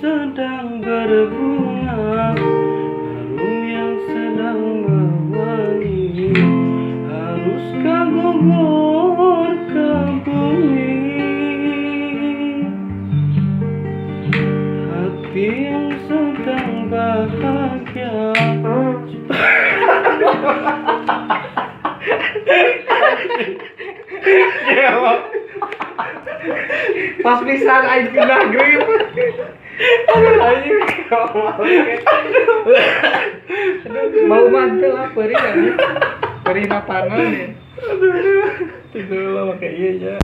sedang berbunga, harum yang sedang mewangi, haruskah gugur ke bumi? Hati yang sedang bahagia. Pas pisan aing kena grip. Anjing mau mantel apa ini kan? Perina panon ya. Tidur lah pakai iya ya.